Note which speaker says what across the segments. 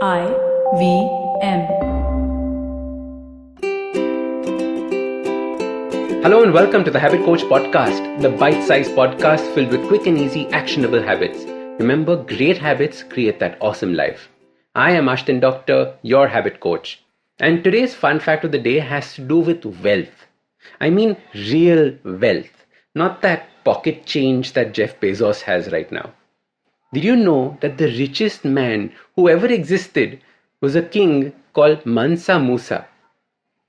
Speaker 1: IVM.
Speaker 2: Hello and welcome to the Habit Coach Podcast, the bite-sized podcast filled with quick and easy actionable habits. Remember, great habits create that awesome life. I am Ashdin Doctor, your habit coach. And today's fun fact of the day has to do with wealth. I mean real wealth, not that pocket change that Jeff Bezos has right now. Did you know that the richest man who ever existed was a king called Mansa Musa?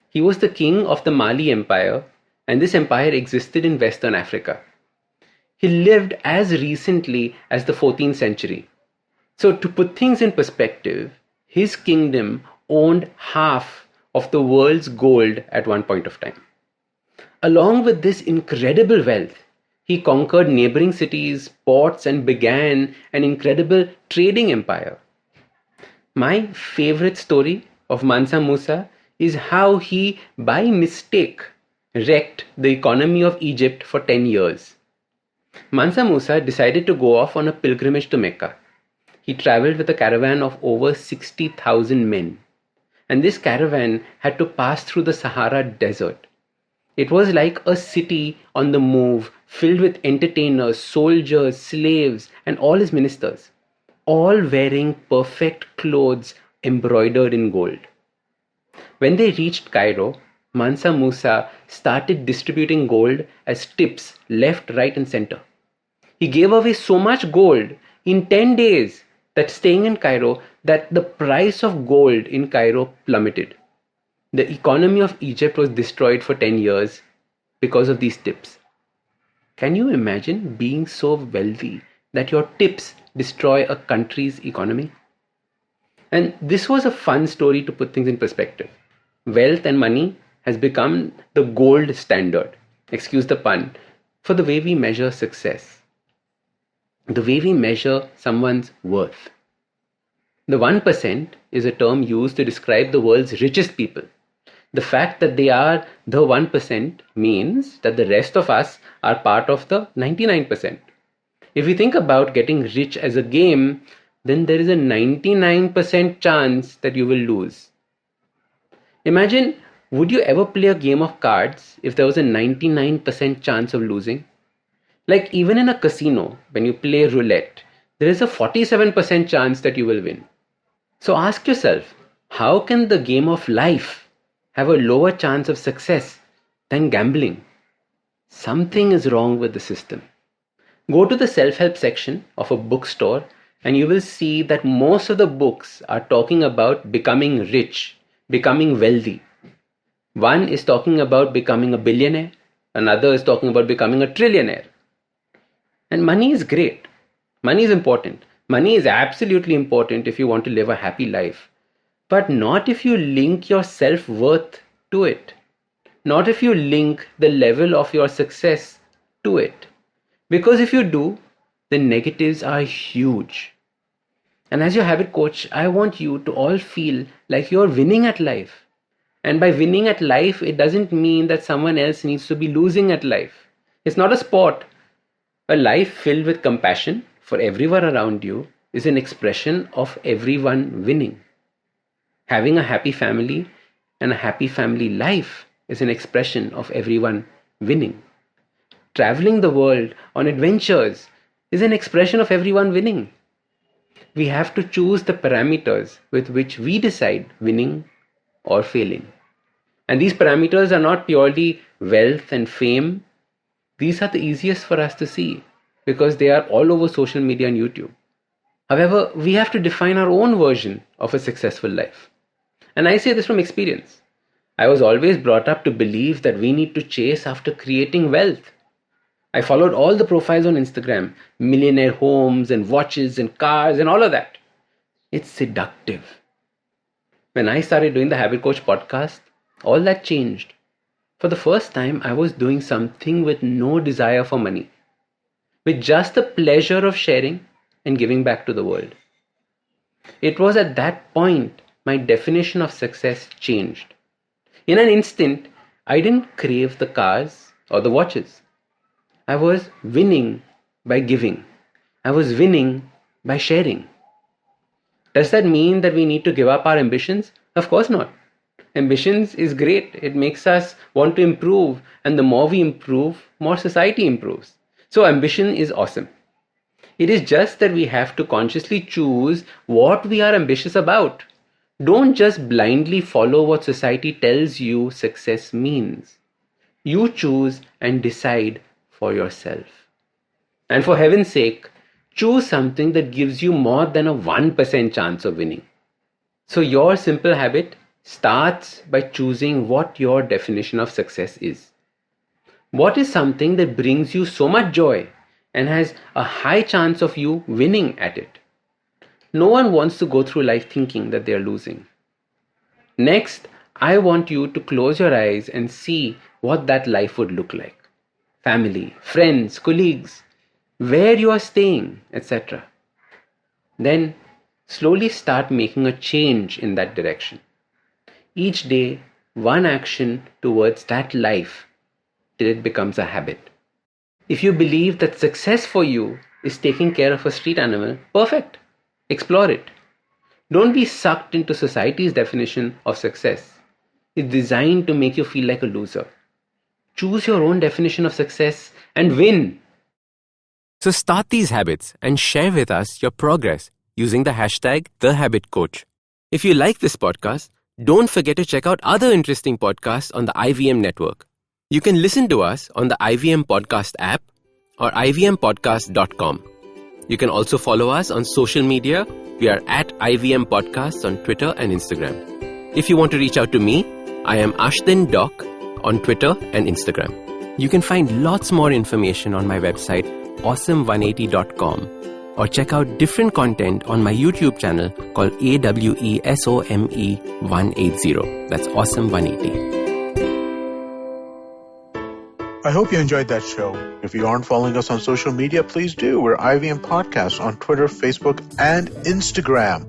Speaker 2: He was the king of the Mali Empire, and this empire existed in Western Africa. He lived as recently as the 14th century. So, to put things in perspective, his kingdom owned half of the world's gold at one point of time. Along with this incredible wealth, he conquered neighboring cities, ports, and began an incredible trading empire. My favorite story of Mansa Musa is how he, by mistake, wrecked the economy of Egypt for 10 years. Mansa Musa decided to go off on a pilgrimage to Mecca. He traveled with a caravan of over 60,000 men. And this caravan had to pass through the Sahara Desert. It was like a city on the move, filled with entertainers, soldiers, slaves, and all his ministers, all wearing perfect clothes embroidered in gold. When they reached Cairo, Mansa Musa started distributing gold as tips left, right, and center. He gave away so much gold in 10 days that staying in Cairo, that the price of gold in Cairo plummeted. The economy of Egypt was destroyed for 10 years because of these tips. Can you imagine being so wealthy that your tips destroy a country's economy? And this was a fun story to put things in perspective. Wealth and money has become the gold standard, excuse the pun, for the way we measure success, the way we measure someone's worth. The 1% is a term used to describe the world's richest people. The fact that they are the 1% means that the rest of us are part of the 99%. If we think about getting rich as a game, then there is a 99% chance that you will lose. Imagine, would you ever play a game of cards if there was a 99% chance of losing? Like even in a casino, when you play roulette, there is a 47% chance that you will win. So ask yourself, how can the game of life have a lower chance of success than gambling? Something is wrong with the system. Go to the self-help section of a bookstore and you will see that most of the books are talking about becoming rich, becoming wealthy. One is talking about becoming a billionaire, another is talking about becoming a trillionaire. And money is great. Money is important. Money is absolutely important if you want to live a happy life. But not if you link your self-worth to it. Not if you link the level of your success to it. Because if you do, the negatives are huge. And as your habit coach, I want you to all feel like you're winning at life. And by winning at life, it doesn't mean that someone else needs to be losing at life. It's not a sport. A life filled with compassion for everyone around you is an expression of everyone winning. Having a happy family and a happy family life is an expression of everyone winning. Traveling the world on adventures is an expression of everyone winning. We have to choose the parameters with which we decide winning or failing. And these parameters are not purely wealth and fame. These are the easiest for us to see because they are all over social media and YouTube. However, we have to define our own version of a successful life. And I say this from experience. I was always brought up to believe that we need to chase after creating wealth. I followed all the profiles on Instagram, millionaire homes and watches and cars and all of that. It's seductive. When I started doing the Habit Coach podcast, all that changed. For the first time, I was doing something with no desire for money, with just the pleasure of sharing and giving back to the world. It was at that point my definition of success changed. In an instant, I didn't crave the cars or the watches. I was winning by giving. I was winning by sharing. Does that mean that we need to give up our ambitions? Of course not. Ambitions is great. It makes us want to improve, and the more we improve, more society improves. So ambition is awesome. It is just that we have to consciously choose what we are ambitious about. Don't just blindly follow what society tells you success means. You choose and decide for yourself. And for heaven's sake, choose something that gives you more than a 1% chance of winning. So your simple habit starts by choosing what your definition of success is. What is something that brings you so much joy and has a high chance of you winning at it? No one wants to go through life thinking that they are losing. Next, I want you to close your eyes and see what that life would look like. Family, friends, colleagues, where you are staying, etc. Then slowly start making a change in that direction. Each day, one action towards that life till it becomes a habit. If you believe that success for you is taking care of a street animal, perfect. Explore it. Don't be sucked into society's definition of success. It's designed to make you feel like a loser. Choose your own definition of success and win. So start these habits and share with us your progress using the hashtag #TheHabitCoach. If you like this podcast, don't forget to check out other interesting podcasts on the IVM network. You can listen to us on the IVM Podcast app or ivmpodcast.com. You can also follow us on social media. We are at IVM Podcasts on Twitter and Instagram. If you want to reach out to me, I am Ashdin Doc on Twitter and Instagram. You can find lots more information on my website, awesome180.com, or check out different content on my YouTube channel called AWESOME180. That's Awesome180.
Speaker 1: I hope you enjoyed that show. If you aren't following us on social media, please do. We're IVM Podcasts on Twitter, Facebook, and Instagram.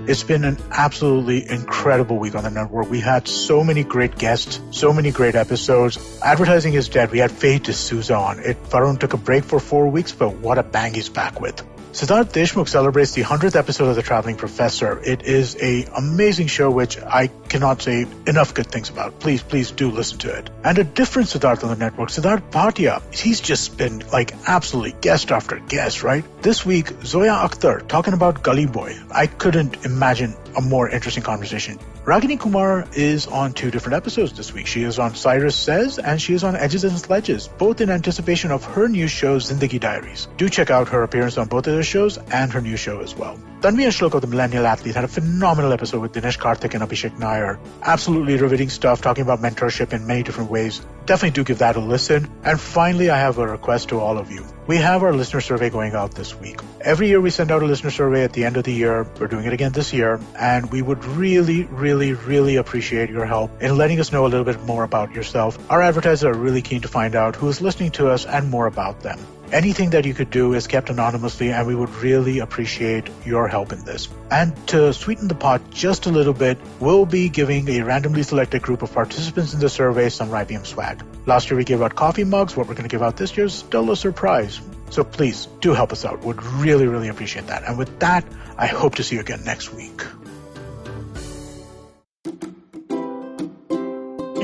Speaker 1: It's been an absolutely incredible week on the network. We had so many great guests, so many great episodes. Advertising is dead. We had Faye D'Souza on. Varun took a break for 4 weeks, but what a bang he's back with. Siddharth Deshmukh celebrates the 100th episode of The Traveling Professor. It is an amazing show which I cannot say enough good things about. Please do listen to it. And a different Siddharth on the network, Siddharth Bhatia. He's just been like absolutely guest after guest, right? This week, Zoya Akhtar talking about Gully Boy. I couldn't imagine a more interesting conversation. Ragini Kumar is on 2 different episodes this week. She is on Cyrus Says and she is on Edges and Sledges, both in anticipation of her new show, Zindagi Diaries. Do check out her appearance on both of those shows and her new show as well. Tanvi and Shloka, the Millennial Athlete, had a phenomenal episode with Dinesh Karthik and Abhishek Nair. Absolutely riveting stuff, talking about mentorship in many different ways. Definitely do give that a listen. And finally, I have a request to all of you. We have our listener survey going out this week. Every year we send out a listener survey at the end of the year. We're doing it again this year. And we would really appreciate your help in letting us know a little bit more about yourself. Our advertisers are really keen to find out who is listening to us and more about them. Anything that you could do is kept anonymously, and we would really appreciate your help in this. And to sweeten the pot just a little bit, we'll be giving a randomly selected group of participants in the survey some IBM swag. Last year we gave out coffee mugs. What we're going to give out this year is still a surprise. So please do help us out. Would really appreciate that. And with that, I hope to see you again next week.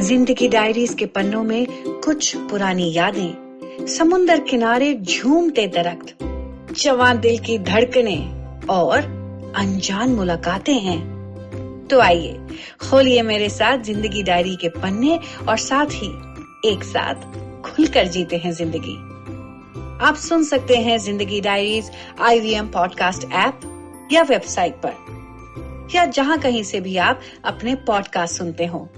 Speaker 3: जिंदगी diaries के पन्नों में कुछ पुरानी यादें, समुंदर किनारे झूमते दरख्त, जवान दिल की धड़कनें और अनजान मुलाकातें हैं। तो आइए खोलिए मेरे साथ जिंदगी डायरी के पन्ने और साथ ही एक साथ खुलकर जीते हैं जिंदगी। आप सुन सकते हैं जिंदगी डायरीज IVM पॉडकास्ट ऐप या वेबसाइट पर, या जहां कहीं से भी आप अपने पॉडकास्ट सुनते हो।